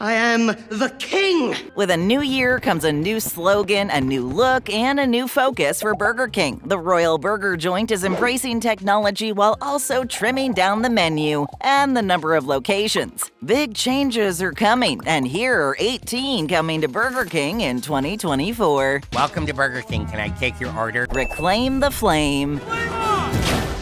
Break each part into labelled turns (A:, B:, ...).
A: I am the king!
B: With a new year comes a new slogan, a new look, and a new focus for Burger King. The Royal Burger joint is embracing technology while also trimming down the menu and the number of locations. Big changes are coming, and here are 18 coming to Burger King in 2024.
C: Welcome to Burger King. Can I take your order?
B: Reclaim the flame.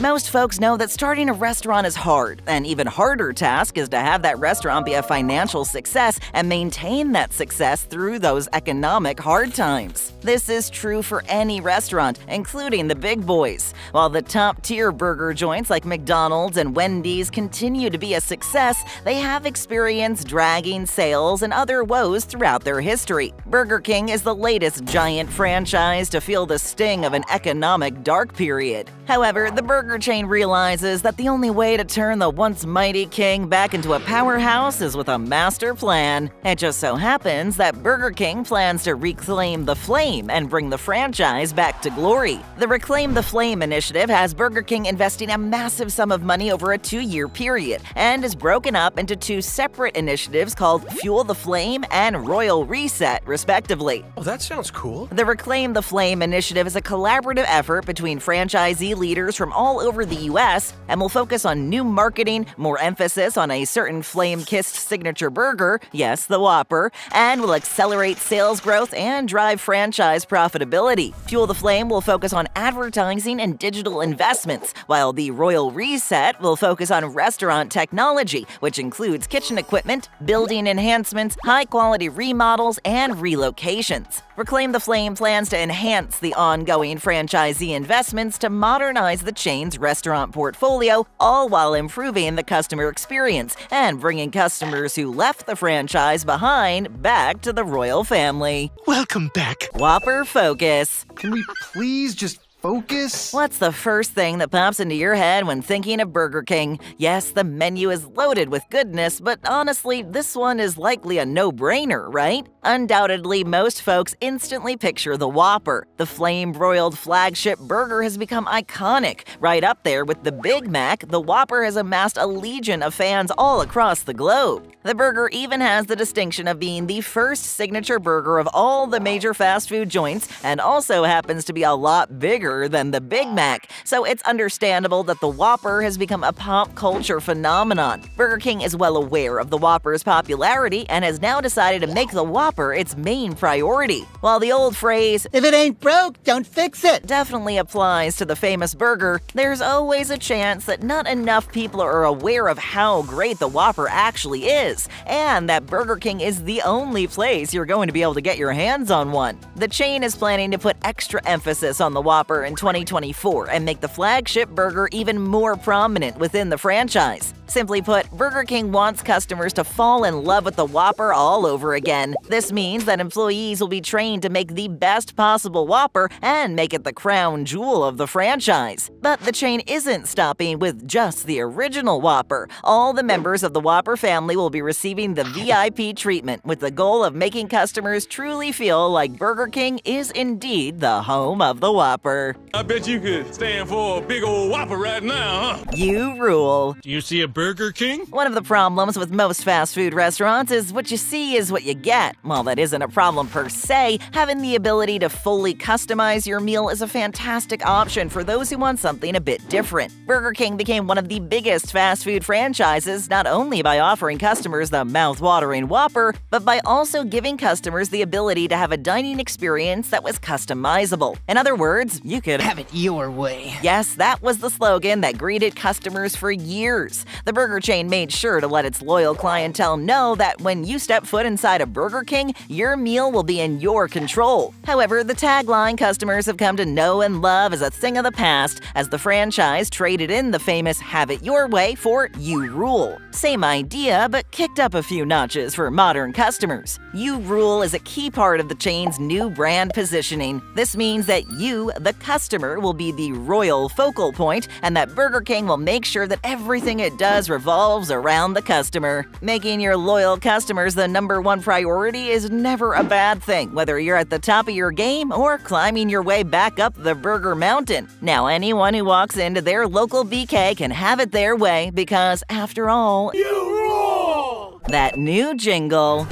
B: Most folks know that starting a restaurant is hard. An even harder task is to have that restaurant be a financial success and maintain that success through those economic hard times. This is true for any restaurant, including the big boys. While the top-tier burger joints like McDonald's and Wendy's continue to be a success, they have experienced dragging sales and other woes throughout their history. Burger King is the latest giant franchise to feel the sting of an economic dark period. However, the burger chain realizes that the only way to turn the once mighty king back into a powerhouse is with a master plan. It just so happens that Burger King plans to reclaim the flame and bring the franchise back to glory. The Reclaim the Flame initiative has Burger King investing a massive sum of money over a 2-year period and is broken up into 2 separate initiatives called Fuel the Flame and Royal Reset, respectively.
D: Oh, that sounds cool.
B: The Reclaim the Flame initiative is a collaborative effort between franchisee leaders from all over the U.S. and will focus on new marketing, more emphasis on a certain flame-kissed signature burger, yes, the Whopper, and will accelerate sales growth and drive franchise profitability. Fuel the Flame will focus on advertising and digital investments, while the Royal Reset will focus on restaurant technology, which includes kitchen equipment, building enhancements, high-quality remodels, and relocations. Reclaim the Flame plans to enhance the ongoing franchisee investments to modernize the chain's restaurant portfolio, all while improving the customer experience and bringing customers who left the franchise behind back to the royal family.
D: Welcome back.
B: Whopper Focus.
E: Can we please just focus?
B: What's the first thing that pops into your head when thinking of Burger King? Yes, the menu is loaded with goodness, but honestly, this one is likely a no-brainer, right? Undoubtedly, most folks instantly picture the Whopper. The flame-broiled flagship burger has become iconic. Right up there with the Big Mac, the Whopper has amassed a legion of fans all across the globe. The burger even has the distinction of being the first signature burger of all the major fast food joints and also happens to be a lot bigger than the Big Mac, so it's understandable that the Whopper has become a pop culture phenomenon. Burger King is well aware of the Whopper's popularity and has now decided to make the Whopper its main priority. While the old phrase,
A: If it ain't broke, don't fix it!
B: definitely applies to the famous burger, there's always a chance that not enough people are aware of how great the Whopper actually is, and that Burger King is the only place you're going to be able to get your hands on one. The chain is planning to put extra emphasis on the Whopper in 2024 and make the flagship burger even more prominent within the franchise. Simply put, Burger King wants customers to fall in love with the Whopper all over again. This means that employees will be trained to make the best possible Whopper and make it the crown jewel of the franchise. But the chain isn't stopping with just the original Whopper. All the members of the Whopper family will be receiving the VIP treatment with the goal of making customers truly feel like Burger King is indeed the home of the Whopper.
F: I bet you could stand for a big old Whopper right now, huh?
B: You rule.
F: Do you see a Burger King?
B: One of the problems with most fast food restaurants is what you see is what you get. While that isn't a problem per se, having the ability to fully customize your meal is a fantastic option for those who want something a bit different. Burger King became one of the biggest fast food franchises not only by offering customers the mouth-watering Whopper, but by also giving customers the ability to have a dining experience that was customizable. In other words, you could
A: Have it your way.
B: Yes, that was the slogan that greeted customers for years. The burger chain made sure to let its loyal clientele know that when you step foot inside a Burger King, your meal will be in your control. However, the tagline customers have come to know and love is a thing of the past, as the franchise traded in the famous "Have it your way" for "You rule." Same idea, but kicked up a few notches for modern customers. You rule is a key part of the chain's new brand positioning. This means that you, the customer, will be the royal focal point, and that Burger King will make sure that everything it does revolves around the customer. Making your loyal customers the #1 priority is never a bad thing, whether you're at the top of your game or climbing your way back up the burger mountain. Now, anyone who walks into their local BK can have it their way because, after all,
F: You rule!
B: That new jingle.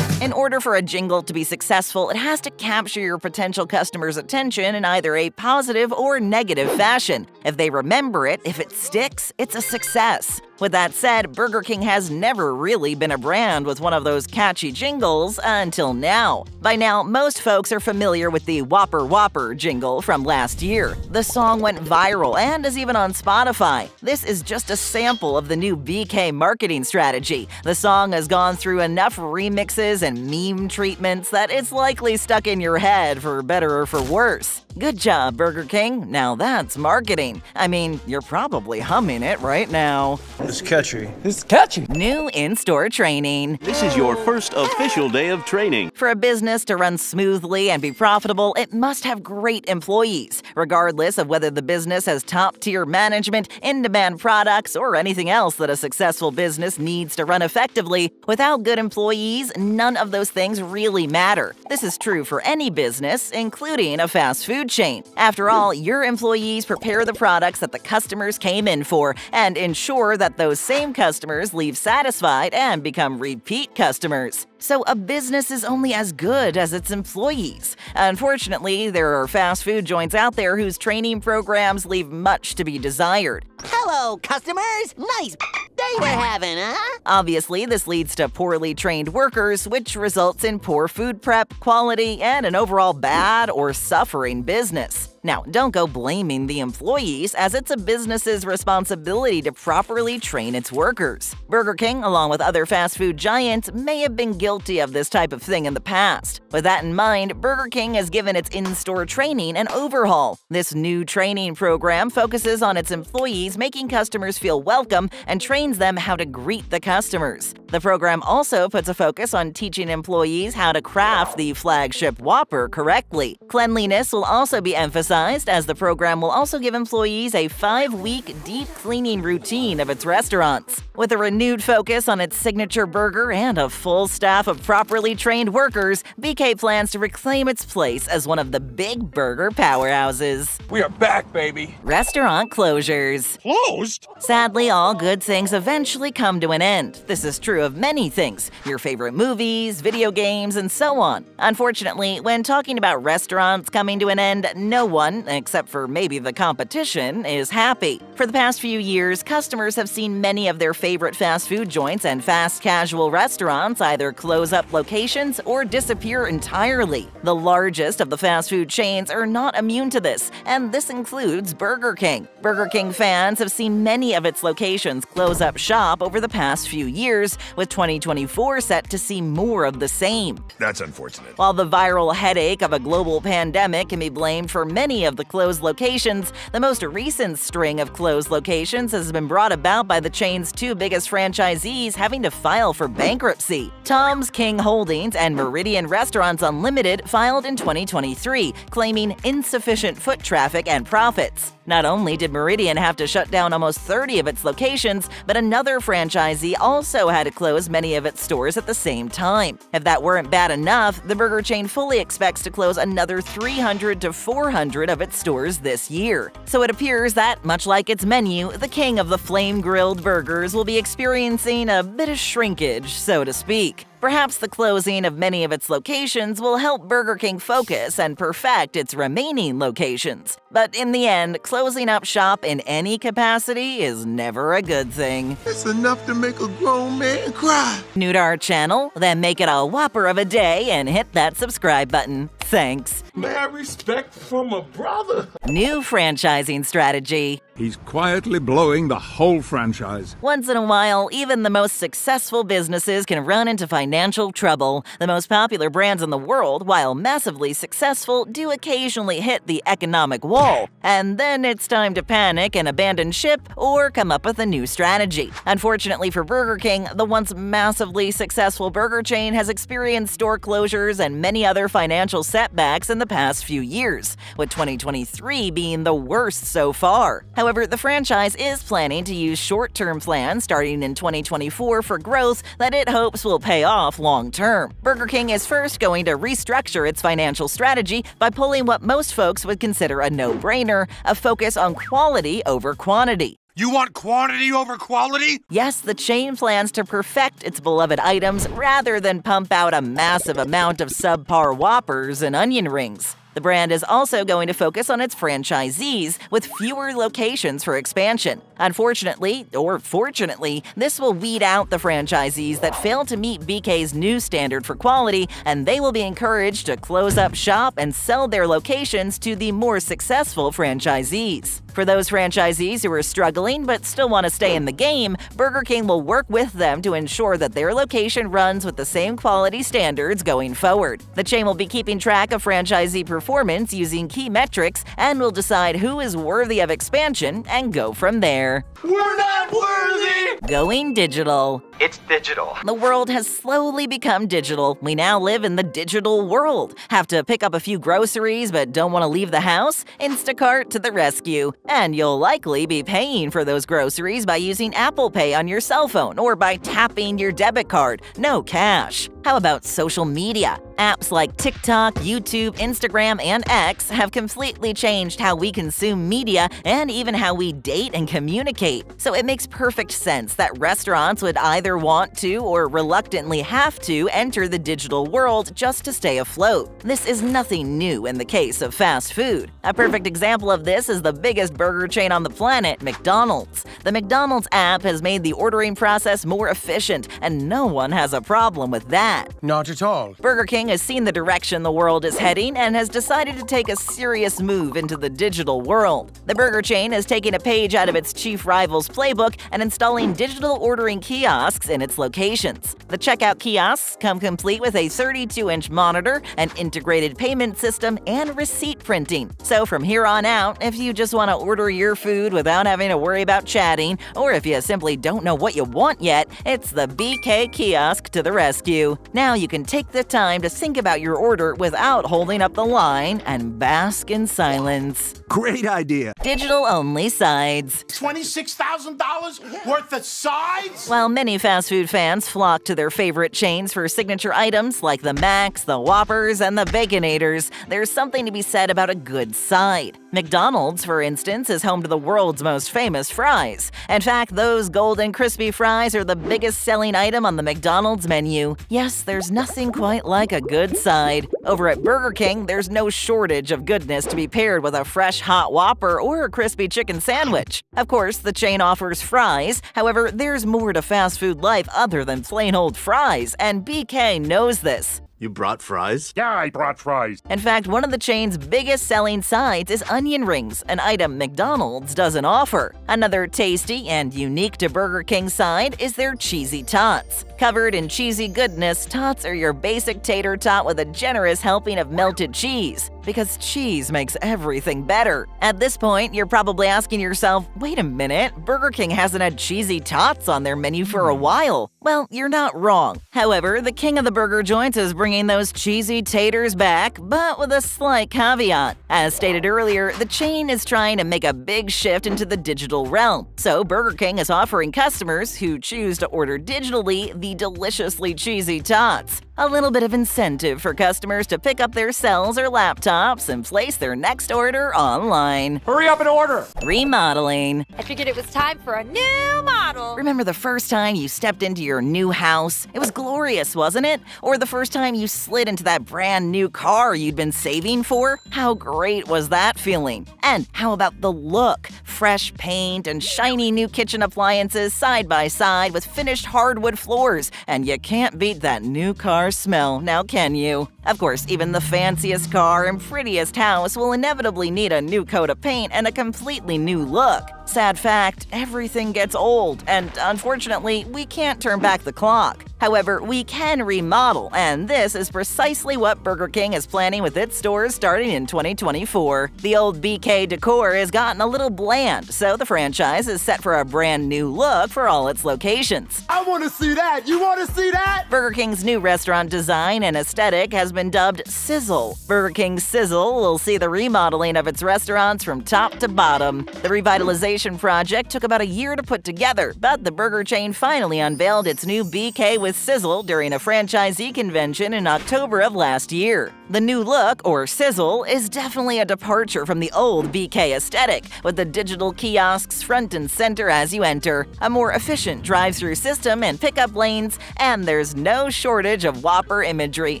B: In order for a jingle to be successful, it has to capture your potential customers' attention in either a positive or negative fashion. If they remember it, if it sticks, it's a success. With that said, Burger King has never really been a brand with one of those catchy jingles until now. By now, most folks are familiar with the Whopper jingle from last year. The song went viral and is even on Spotify. This is just a sample of the new BK marketing strategy. The song has gone through enough remixes and meme treatments that it's likely stuck in your head for better or for worse. Good job, Burger King. Now that's marketing. I mean, you're probably humming it right now.
D: It's catchy.
G: It's catchy.
B: New in-store training.
H: This is your first official day of training.
B: For a business to run smoothly and be profitable, it must have great employees. Regardless of whether the business has top-tier management, in-demand products, or anything else that a successful business needs to run effectively, without good employees, none of those things really matter. This is true for any business, including a fast food chain. After all, your employees prepare the products that the customers came in for and ensure that those same customers leave satisfied and become repeat customers. So a business is only as good as its employees. Unfortunately, there are fast food joints out there whose training programs leave much to be desired.
A: Hello, customers. Nice day we're having, huh?
B: Obviously, this leads to poorly trained workers, which results in poor food prep, quality, and an overall bad or suffering business. Now, don't go blaming the employees, as it's a business's responsibility to properly train its workers. Burger King, along with other fast food giants, may have been guilty of this type of thing in the past. With that in mind, Burger King has given its in-store training an overhaul. This new training program focuses on its employees making customers feel welcome and trains them how to greet the customers. The program also puts a focus on teaching employees how to craft the flagship Whopper correctly. Cleanliness will also be emphasized, as the program will also give employees a 5-week deep cleaning routine of its restaurants. With a renewed focus on its signature burger and a full staff of properly trained workers, BK plans to reclaim its place as one of the big burger powerhouses.
F: We are back, baby.
B: Restaurant closures.
F: Closed?
B: Sadly, all good things eventually come to an end. This is true of many things, your favorite movies, video games, and so on. Unfortunately, when talking about restaurants coming to an end, no one, except for maybe the competition, is happy. For the past few years, customers have seen many of their favorite fast food joints and fast casual restaurants either close up locations or disappear entirely. The largest of the fast food chains are not immune to this, and this includes Burger King. Burger King fans have seen many of its locations close up shop over the past few years, with 2024 set to see more of the same.
F: That's unfortunate.
B: While the viral headache of a global pandemic can be blamed for many of the closed locations, the most recent string of closed locations has been brought about by the chain's two biggest franchisees having to file for bankruptcy. Tom's King Holdings and Meridian Restaurants Unlimited filed in 2023, claiming insufficient foot traffic and profits. Not only did Meridian have to shut down almost 30 of its locations, but another franchisee also had to close many of its stores at the same time. If that weren't bad enough, the burger chain fully expects to close another 300 to 400 of its stores this year. So it appears that, much like its menu, the king of the flame-grilled burgers will be experiencing a bit of shrinkage, so to speak. Perhaps the closing of many of its locations will help Burger King focus and perfect its remaining locations. But in the end, closing up shop in any capacity is never a good thing.
D: It's enough to make a grown man cry.
B: New to our channel? Then make it a Whopper of a day and hit that subscribe button. Thanks.
F: Mad respect from a brother.
B: New franchising strategy.
I: He's quietly blowing the whole franchise.
B: Once in a while, even the most successful businesses can run into financial trouble. The most popular brands in the world, while massively successful, do occasionally hit the economic wall. And then it's time to panic and abandon ship or come up with a new strategy. Unfortunately for Burger King, the once massively successful burger chain has experienced store closures and many other financial setbacks in the past few years, with 2023 being the worst so far. However, the franchise is planning to use short-term plans starting in 2024 for growth that it hopes will pay off long-term. Burger King is first going to restructure its financial strategy by pulling what most folks would consider a no-brainer, a focus on quality over quantity.
G: You want quantity over quality?
B: Yes, the chain plans to perfect its beloved items rather than pump out a massive amount of subpar Whoppers and onion rings. The brand is also going to focus on its franchisees with fewer locations for expansion. Unfortunately, or fortunately, this will weed out the franchisees that fail to meet BK's new standard for quality, and they will be encouraged to close up shop and sell their locations to the more successful franchisees. For those franchisees who are struggling but still want to stay in the game, Burger King will work with them to ensure that their location runs with the same quality standards going forward. The chain will be keeping track of franchisee performance using key metrics and will decide who is worthy of expansion and go from there.
D: We're not worthy!
B: Going digital.
E: It's digital.
B: The world has slowly become digital. We now live in the digital world. Have to pick up a few groceries but don't want to leave the house? Instacart to the rescue. And you'll likely be paying for those groceries by using Apple Pay on your cell phone or by tapping your debit card. No cash. How about social media? Apps like TikTok, YouTube, Instagram, and X have completely changed how we consume media and even how we date and communicate. So it makes perfect sense that restaurants would either want to or reluctantly have to enter the digital world just to stay afloat. This is nothing new in the case of fast food. A perfect example of this is the biggest burger chain on the planet, McDonald's. The McDonald's app has made the ordering process more efficient, and no one has a problem with that.
G: Not at all.
B: Burger King has seen the direction the world is heading and has decided to take a serious move into the digital world. The burger chain is taking a page out of its chief rival's playbook and installing digital ordering kiosks in its locations. The checkout kiosks come complete with a 32-inch monitor, an integrated payment system, and receipt printing. So from here on out, if you just want to order your food without having to worry about chatting, or if you simply don't know what you want yet, it's the BK kiosk to the rescue. Now you can take the time to think about your order without holding up the line and bask in silence.
I: Great idea.
B: Digital-only sides.
G: $26,000 worth of sides?
B: While many fast food fans flock to their favorite chains for signature items like the Macs, the Whoppers, and the Baconators, there's something to be said about a good side. McDonald's, for instance, is home to the world's most famous fries. In fact, those golden crispy fries are the biggest selling item on the McDonald's menu. Yes, there's nothing quite like a good side. Over at Burger King, there's no shortage of goodness to be paired with a fresh hot Whopper or a crispy chicken sandwich. Of course, the chain offers fries. However, there's more to fast food life other than plain old fries, and BK knows this.
H: You brought fries?
F: Yeah, I brought fries.
B: In fact, one of the chain's biggest selling sides is onion rings, an item McDonald's doesn't offer. Another tasty and unique to Burger King side is their cheesy tots. Covered in cheesy goodness, tots are your basic tater tot with a generous helping of melted cheese. Because cheese makes everything better. At this point, you're probably asking yourself, wait a minute, Burger King hasn't had cheesy tots on their menu for a while. Well, you're not wrong. However, the king of the burger joints is bringing those cheesy taters back, but with a slight caveat. As stated earlier, the chain is trying to make a big shift into the digital realm. So Burger King is offering customers who choose to order digitally the deliciously cheesy tots. A little bit of incentive for customers to pick up their cells or laptops and place their next order online.
F: Hurry up and order!
B: Remodeling.
J: I figured it was time for a new model.
B: Remember the first time you stepped into your new house? It was glorious, wasn't it? Or the first time you slid into that brand new car you'd been saving for? How great was that feeling? And how about the look? Fresh paint and shiny new kitchen appliances side by side with finished hardwood floors. And you can't beat that new car smell, now can you? Of course, even the fanciest car and prettiest house will inevitably need a new coat of paint and a completely new look. Sad fact, everything gets old, and unfortunately, we can't turn back the clock. However, we can remodel, and this is precisely what Burger King is planning with its stores starting in 2024. The old BK decor has gotten a little bland, so the franchise is set for a brand new look for all its locations.
D: I want to see that! You want to see that?
B: Burger King's new restaurant design and aesthetic has been dubbed Sizzle. Burger King Sizzle will see the remodeling of its restaurants from top to bottom. The revitalization project took about a year to put together, but the burger chain finally unveiled its new BK with with Sizzle during a franchisee convention in October of last year. The new look, or Sizzle, is definitely a departure from the old BK aesthetic, with the digital kiosks front and center as you enter, a more efficient drive-through system and pickup lanes, and there's no shortage of Whopper imagery,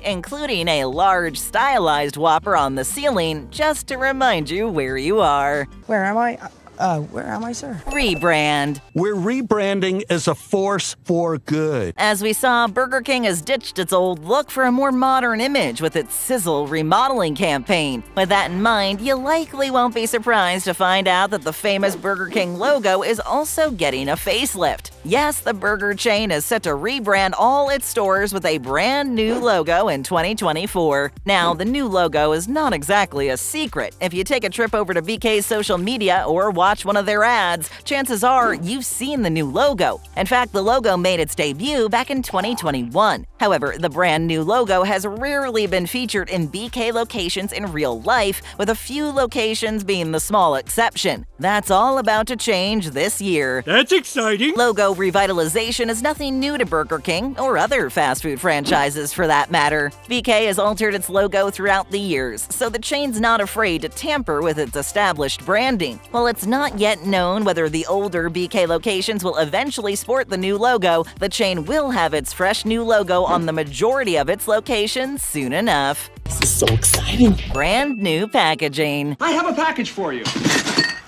B: including a large, stylized Whopper on the ceiling, just to remind you where you are.
K: Where am I? Where am I, sir?
B: Rebrand.
L: We're rebranding as a force for good.
B: As we saw, Burger King has ditched its old look for a more modern image with its Sizzle remodeling campaign. With that in mind, you likely won't be surprised to find out that the famous Burger King logo is also getting a facelift. Yes, the burger chain is set to rebrand all its stores with a brand new logo in 2024. Now, the new logo is not exactly a secret. If you take a trip over to BK's social media or watch one of their ads, chances are you've seen the new logo. In fact, the logo made its debut back in 2021. However, the brand new logo has rarely been featured in BK locations in real life, with a few locations being the small exception. That's all about to change this year.
L: That's exciting!
B: Logo revitalization is nothing new to Burger King, or other fast food franchises for that matter. BK has altered its logo throughout the years, so the chain's not afraid to tamper with its established branding. While it's not yet known whether the older BK locations will eventually sport the new logo, the chain will have its fresh new logo on the majority of its locations soon enough.
K: This is so exciting.
B: Brand new packaging.
M: I have a package for you.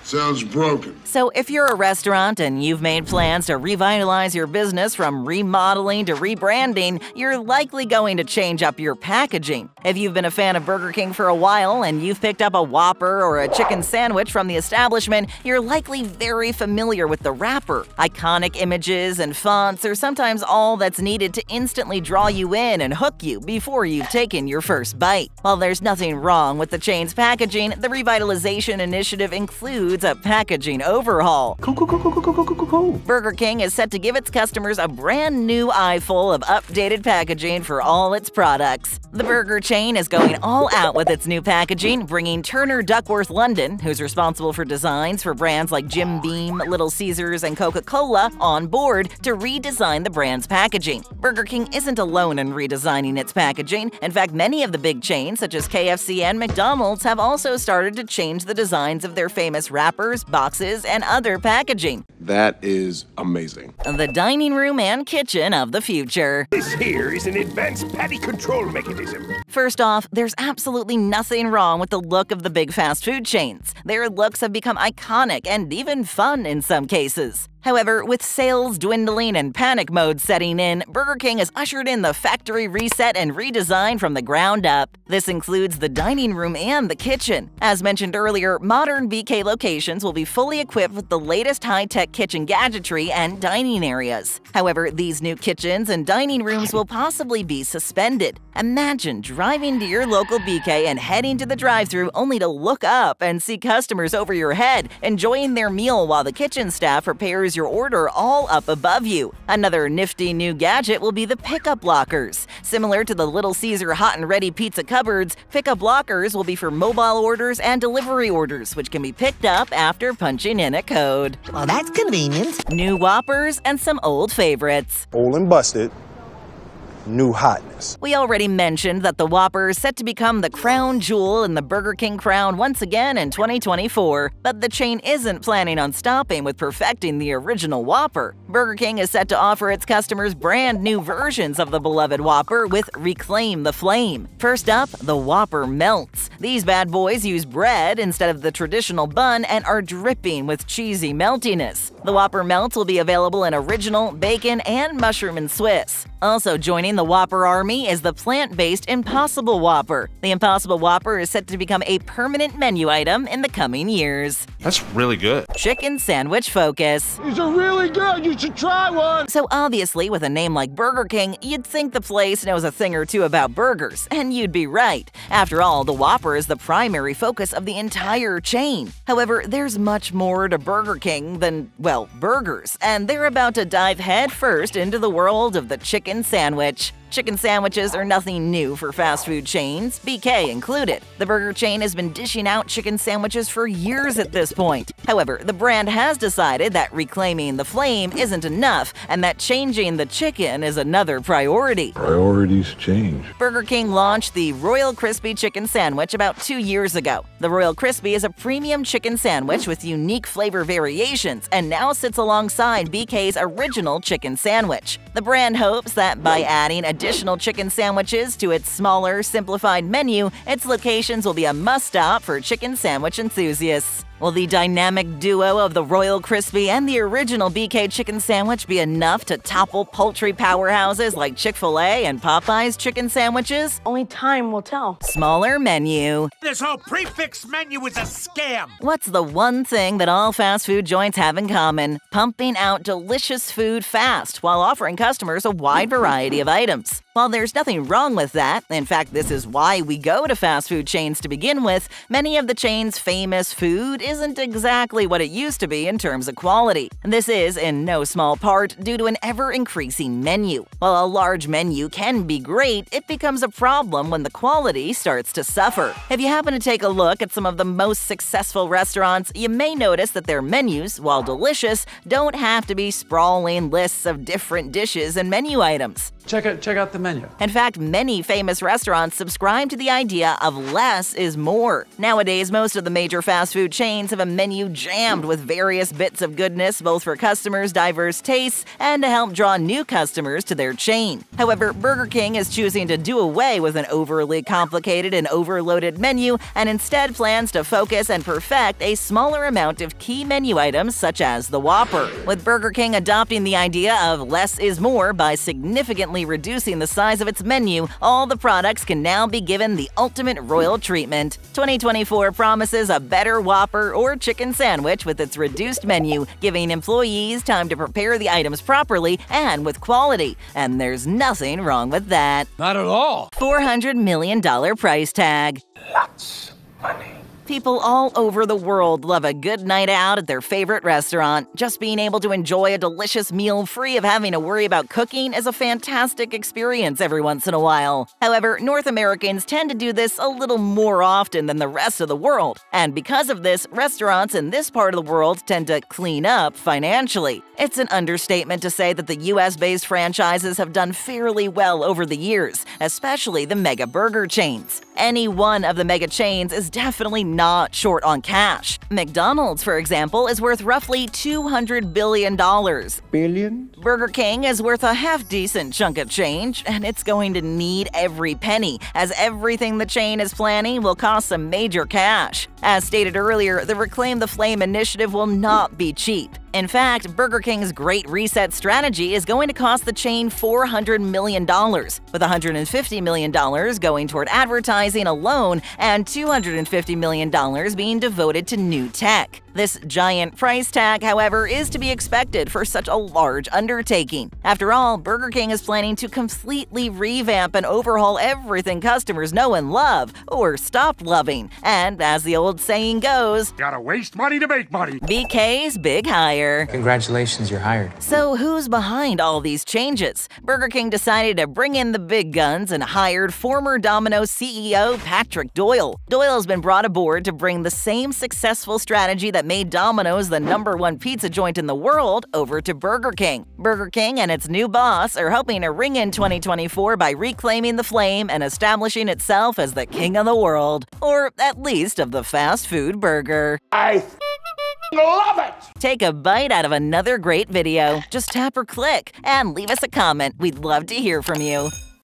N: Sounds broken.
B: So if you're a restaurant and you've made plans to revitalize your business from remodeling to rebranding, you're likely going to change up your packaging. If you've been a fan of Burger King for a while and you've picked up a Whopper or a chicken sandwich from the establishment, you're likely very familiar with the wrapper. Iconic images and fonts are sometimes all that's needed to instantly draw you in and hook you before you've taken your first bite. While there's nothing wrong with the chain's packaging, the revitalization initiative includes a packaging overhaul.
K: Cool.
B: Burger King is set to give its customers a brand new eye full of updated packaging for all its products. The burger chain is going all out with its new packaging, bringing Turner Duckworth London, who's responsible for designs for brands like Jim Beam, Little Caesars, and Coca-Cola, on board to redesign the brand's packaging. Burger King isn't alone in redesigning its packaging. In fact, many of the big chains, such as KFC and McDonald's, have also started to change the designs of their famous wrappers, boxes, and other packaging.
N: That is amazing.
B: The dining room and kitchen of the future.
O: This here is an advanced patty control mechanism.
B: First off, there's absolutely nothing wrong with the look of the big fast food chains. Their looks have become iconic and even fun in some cases. However, with sales dwindling and panic mode setting in, Burger King has ushered in the factory reset and redesign from the ground up. This includes the dining room and the kitchen. As mentioned earlier, modern BK locations will be fully equipped with the latest high-tech kitchen gadgetry and dining areas. However, these new kitchens and dining rooms will possibly be suspended. Imagine driving to your local BK and heading to the drive-thru only to look up and see customers over your head enjoying their meal while the kitchen staff prepares your order all up above you. Another nifty new gadget will be the pickup lockers. Similar to the Little Caesar hot and ready pizza cupboards, pickup lockers will be for mobile orders and delivery orders, which can be picked up after punching in a code.
A: Well, that's convenient.
B: New Whoppers and some old favorites.
P: Old and busted. New hotness.
B: We already mentioned that the Whopper is set to become the crown jewel in the Burger King crown once again in 2024, but the chain isn't planning on stopping with perfecting the original Whopper. Burger King is set to offer its customers brand new versions of the beloved Whopper with Reclaim the Flame. First up, the Whopper Melts. These bad boys use bread instead of the traditional bun and are dripping with cheesy meltiness. The Whopper Melts will be available in original, bacon, and mushroom and Swiss. Also joining the Whopper army is the plant-based Impossible Whopper. The Impossible Whopper is set to become a permanent menu item in the coming years.
N: That's really good.
B: Chicken Sandwich Focus.
D: These are really good. You should try one.
B: So obviously, with a name like Burger King, you'd think the place knows a thing or two about burgers, and you'd be right. After all, the Whopper is the primary focus of the entire chain. However, there's much more to Burger King than, well, burgers, and they're about to dive headfirst into the world of the chicken sandwich. Chicken sandwiches are nothing new for fast food chains, BK included. The burger chain has been dishing out chicken sandwiches for years at this point. However, the brand has decided that reclaiming the flame isn't enough and that changing the chicken is another priority.
I: Priorities change.
B: Burger King launched the Royal Crispy Chicken Sandwich about 2 years ago. The Royal Crispy is a premium chicken sandwich with unique flavor variations and now sits alongside BK's original chicken sandwich. The brand hopes that by adding additional chicken sandwiches to its smaller, simplified menu, its locations will be a must-stop for chicken sandwich enthusiasts. Will the dynamic duo of the Royal Crispy and the original BK chicken sandwich be enough to topple poultry powerhouses like Chick-fil-A and Popeye's chicken sandwiches?
K: Only time will tell.
B: Smaller menu.
G: This whole prefix menu is a scam.
B: What's the one thing that all fast food joints have in common? Pumping out delicious food fast while offering customers a wide variety of items. While there's nothing wrong with that, in fact, this is why we go to fast food chains to begin with, many of the chain's famous food isn't exactly what it used to be in terms of quality. This is, in no small part, due to an ever-increasing menu. While a large menu can be great, it becomes a problem when the quality starts to suffer. If you happen to take a look at some of the most successful restaurants, you may notice that their menus, while delicious, don't have to be sprawling lists of different dishes and menu items.
M: Check out the menu.
B: In fact, many famous restaurants subscribe to the idea of less is more. Nowadays, most of the major fast food chains have a menu jammed with various bits of goodness both for customers' diverse tastes and to help draw new customers to their chain. However, Burger King is choosing to do away with an overly complicated and overloaded menu and instead plans to focus and perfect a smaller amount of key menu items such as the Whopper. With Burger King adopting the idea of less is more by significantly reducing the size of its menu, all the products can now be given the ultimate royal treatment. 2024 promises a better Whopper or chicken sandwich with its reduced menu, giving employees time to prepare the items properly and with quality. And there's nothing wrong with that.
M: Not at all.
B: $400 million price tag.
O: Lots of money.
B: People all over the world love a good night out at their favorite restaurant. Just being able to enjoy a delicious meal free of having to worry about cooking is a fantastic experience every once in a while. However, North Americans tend to do this a little more often than the rest of the world. And because of this, restaurants in this part of the world tend to clean up financially. It's an understatement to say that the US-based franchises have done fairly well over the years, especially the mega burger chains. Any one of the mega chains is definitely not short on cash. McDonald's, for example, is worth roughly $200 billion.
O: Billion?
B: Burger King is worth a half-decent chunk of change, and it's going to need every penny, as everything the chain is planning will cost some major cash. As stated earlier, the Reclaim the Flame initiative will not be cheap. In fact, Burger King's Great Reset strategy is going to cost the chain $400 million, with $150 million going toward advertising alone and $250 million being devoted to new tech. This giant price tag, however, is to be expected for such a large undertaking. After all, Burger King is planning to completely revamp and overhaul everything customers know and love, or stopped loving. And as the old saying goes,
O: gotta waste money to make money.
B: BK's big hire.
Q: Congratulations, you're hired.
B: So who's behind all these changes? Burger King decided to bring in the big guns and hired former Domino's CEO Patrick Doyle. Doyle's been brought aboard to bring the same successful strategy that made Domino's the #1 pizza joint in the world over to Burger King. Burger King and its new boss are hoping to ring in 2024 by reclaiming the flame and establishing itself as the king of the world, or at least of the fast food burger.
O: I love it!
B: Take a bite out of another great video. Just tap or click and leave us a comment. We'd love to hear from you.